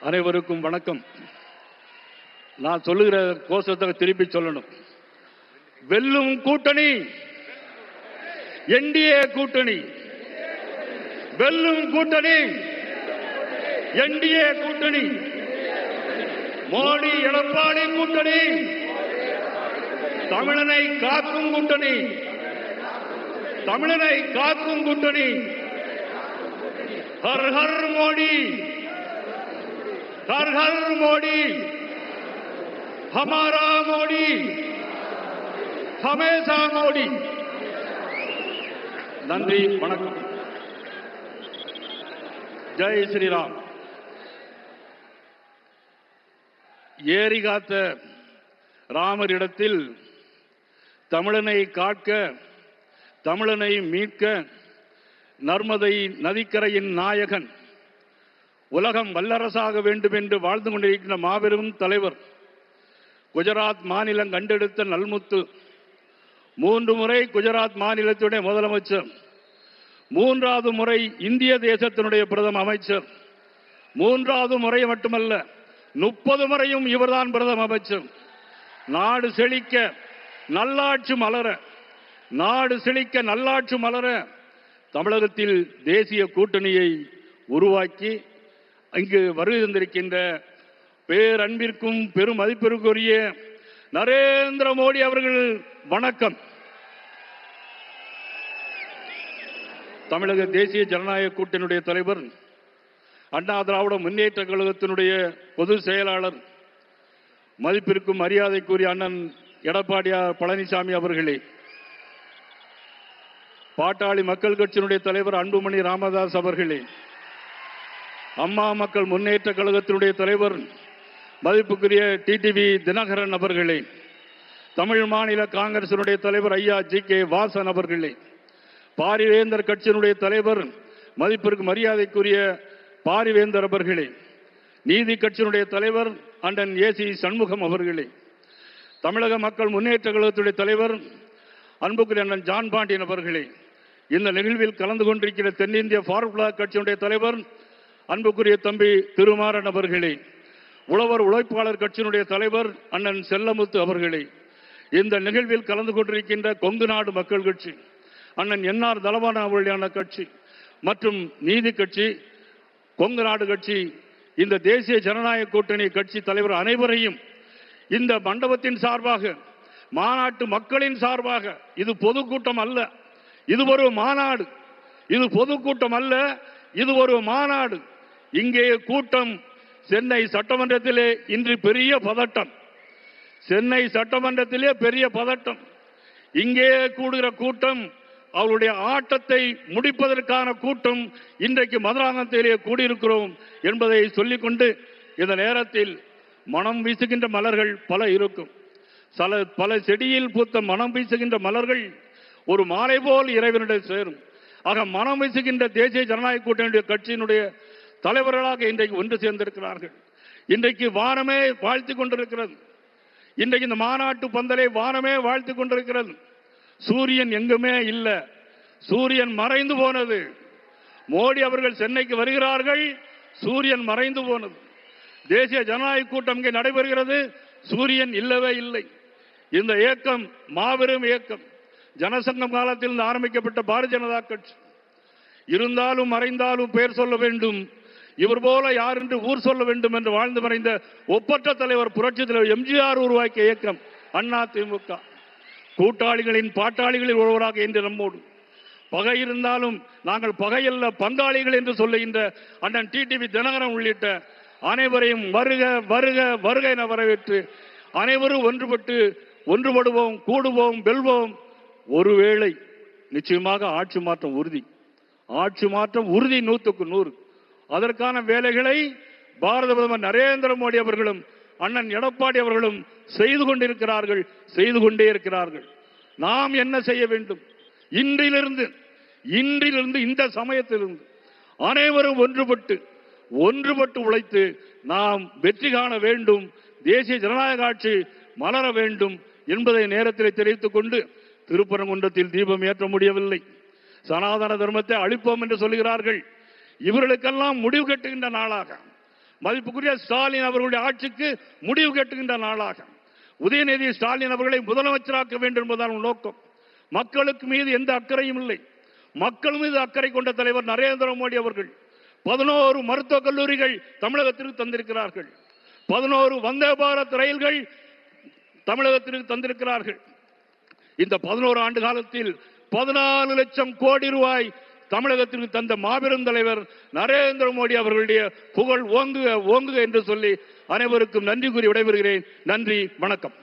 அனைவருக்கும் வணக்கம். நான் சொல்லுகிற கோஷத்தை திருப்பி சொல்லணும். வெல்லும் கூட்டணி என்டிஏ கூட்டணி, வெல்லும் கூட்டணி என்டிஏ கூட்டணி, மோடி எடப்பாடி கூட்டணி, தமிழனை காக்கும் கூட்டணி, தமிழனை காக்கும் கூட்டணி. ஹர் ஹர் மோடி, हर हर मोदी, हमारा मोदी, हमेशा मोदी. நன்றி, வணக்கம். ஜெய் ஸ்ரீராம். ஏரி காத்த ராமரிடத்தில் தமிழனை காக்க, தமிழனை மீட்க நர்மதை நதிக்கரையின் நாயகன், உலகம் வல்லரசாக வேண்டும் என்று வாழ்ந்து கொண்டிருக்கின்ற மாபெரும் தலைவர், குஜராத் மாநிலம் கண்டெடுத்த நல்முத்து, 3 முறை குஜராத் மாநிலத்துடைய முதலமைச்சர், 3வது முறை இந்திய தேசத்தினுடைய பிரதம அமைச்சர், 3வது முறை மட்டுமல்ல 30 முறையும் இவர்தான் பிரதம அமைச்சர். நாடு செழிக்க நல்லாட்சி மலர, நாடு செழிக்க நல்லாட்சி மலர தமிழகத்தில் தேசிய கூட்டணியை உருவாக்கி இங்கு வருகை தந்திருக்கின்ற பேரன்பிற்கும் பெரும் மதிப்பிற்குரிய நரேந்திர மோடி அவர்கள் வணக்கம். தமிழக தேசிய ஜனநாயக கூட்டணியுடைய தலைவர், அண்ணா திராவிட முன்னேற்ற கழகத்தினுடைய பொதுச் செயலாளர், மதிப்பிற்கும் மரியாதைக்குரிய அண்ணன் எடப்பாடி பழனிசாமி அவர்களே, பாட்டாளி மக்கள் கட்சியினுடைய தலைவர் அன்புமணி ராமதாஸ் அவர்களே, அம்மா மக்கள் முன்னேற்ற கழகத்தினுடைய தலைவர் மதிப்புக்குரிய டிடிவி தினகரன் அவர்களே, தமிழ் மாநில காங்கிரசினுடைய தலைவர் ஐயா ஜி.கே. வாசன் அவர்களே, பாரிவேந்தர் கட்சியினுடைய தலைவர் மதிப்பிற்கு மரியாதைக்குரிய பாரிவேந்தர் அவர்களே, நீதி கட்சியினுடைய தலைவர் அண்ணன் ஏசி சண்முகம் அவர்களே, தமிழக மக்கள் முன்னேற்ற கழகத்துடைய தலைவர் அன்புக்குரிய அண்ணன் ஜான் பாண்டியன் அவர்களே, இந்த நிகழ்வில் கலந்து கொண்டிருக்கிற தென்னிந்திய ஃபார்வர்ட் பிளாக் கட்சியினுடைய தலைவர் அன்புக்குரிய தம்பி திருமாறன் அவர்களே, உழவர் உழைப்பாளர் கட்சியினுடைய தலைவர் அண்ணன் செல்லமுத்து அவர்களே, இந்த நிகழ்வில் கலந்து கொண்டிருக்கின்ற கொங்கு நாடு மக்கள் கட்சி அண்ணன் என்ஆர் தலவான அவர்களான கட்சி மற்றும் நீதி கட்சி, கொங்கு நாடு கட்சி, இந்த தேசிய ஜனநாயக கூட்டணி கட்சி தலைவர் அனைவரையும் இந்த மண்டபத்தின் சார்பாக, மாநாட்டு மக்களின் சார்பாக, இது பொதுக்கூட்டம் அல்ல, இது ஒரு மாநாடு, இது பொதுக்கூட்டம் அல்ல, இது ஒரு மாநாடு. இங்கே கூட்டம் சென்னை சட்டமன்றத்திலே இன்று பெரிய பதட்டம், சென்னை சட்டமன்றத்திலே பெரிய பதட்டம். இங்கே கூடுகிற கூட்டம் அவருடைய ஆட்டத்தை முடிப்பதற்கான கூட்டம். இன்றைக்கு மதுராந்தகத்திலே கூடியிருக்கிறோம் என்பதை சொல்லிக்கொண்டு, இந்த நேரத்தில் மனம் வீசுகின்ற மலர்கள் பல இருக்கும். பல செடியில் பூத்த மனம் வீசுகின்ற மலர்கள் ஒரு மாலை போல் இறைவனிடம் சேரும். ஆக மனம் வீசுகின்ற தேசிய ஜனநாயக கூட்டணியுடைய கட்சியினுடைய தலைவர்களாக இன்றைக்கு ஒன்று சேர்ந்திருக்கிறார்கள். இன்றைக்கு வானமே வாழ்த்து கொண்டிருக்கிறது. இன்றைக்கு இந்த மாநாட்டு பந்தலை வானமே வாழ்த்து கொண்டிருக்கிறது. சூரியன் எங்குமே இல்லை, சூரியன் மறைந்து போனது. மோடி அவர்கள் சென்னைக்கு வருகிறார்கள், சூரியன் மறைந்து போனது. தேசிய ஜனநாயக கூட்டம் இங்கே நடைபெறுகிறது, சூரியன் இல்லவே இல்லை. இந்த இயக்கம் மாபெரும் இயக்கம். ஜனசங்கம் காலத்தில் ஆரம்பிக்கப்பட்ட பாரதிய ஜனதா கட்சி. இருந்தாலும் மறைந்தாலும் பெயர் சொல்ல வேண்டும், இவர் போல யார் என்று ஊர் சொல்ல வேண்டும் என்று வாழ்ந்து மறைந்த ஒப்பற்ற தலைவர் புரட்சி தலைவர் எம்ஜிஆர் உருவாக்கிய இயக்கம் அண்ணா திமுக. கூட்டாளிகளின் பாட்டாளிகளில் ஒருவராக இன்று நம்மோடு. பகை இருந்தாலும் நாங்கள் பகையல்ல பங்காளிகள் என்று சொல்லுகின்ற அண்ணன் டிடிவி தினகரன் உள்ளிட்ட அனைவரையும் வருக வருக வருக என வரவேற்று அனைவரும் ஒன்றுபடுவோம், கூடுவோம், வெல்வோம். ஒருவேளை நிச்சயமாக ஆட்சி மாற்றம் உறுதி, ஆட்சி மாற்றம் உறுதி 100க்கு 100. அதற்கான வேலைகளை பாரத பிரதமர் நரேந்திர மோடி அவர்களும் அண்ணன் எடப்பாடி அவர்களும் செய்து கொண்டிருக்கிறார்கள், செய்து கொண்டே இருக்கிறார்கள். நாம் என்ன செய்ய வேண்டும்? இன்றிலிருந்து இந்த சமயத்திலிருந்து அனைவரும் ஒன்றுபட்டு உழைத்து நாம் வெற்றி காண வேண்டும், தேசிய ஜனநாயக ஆட்சி மலர வேண்டும் என்பதை நேரத்தில் தெரிவித்துக் கொண்டு, திருப்பரங்குன்றத்தில் தீபம் ஏற்ற முடியவில்லை, சனாதன தர்மத்தை அழிப்போம் என்று சொல்கிறார்கள். இவர்களுக்கெல்லாம் முடிவு கட்டுகின்ற நாளாக, மதிப்புக்குரிய ஸ்டாலின் அவர்களுடைய ஆட்சிக்கு முடிவு கட்டுகின்ற நாளாக உதயநிதி ஸ்டாலின் அவர்களை முதலமைச்சராக்க வேண்டும் என்பதான நோக்கம். மக்களுக்கு மீது எந்த அக்கறையும் இல்லை. மக்கள் மீது அக்கறை கொண்ட தலைவர் நரேந்திர மோடி அவர்கள் 11 மருத்துவக் கல்லூரிகள் தமிழகத்திற்கு தந்திருக்கிறார்கள். 11 வந்தே பாரத் ரயில்கள் தமிழகத்திற்கு தந்திருக்கிறார்கள். இந்த 11 ஆண்டு காலத்தில் 14 லட்சம் கோடி ரூபாய் தமிழகத்திற்கு தந்த மாபெரும் தலைவர் நரேந்திர மோடி அவர்களுடைய புகழ் ஓங்குக ஓங்குக என்று சொல்லி அனைவருக்கும் நன்றி கூறி விடைபெறுகிறேன். நன்றி, வணக்கம்.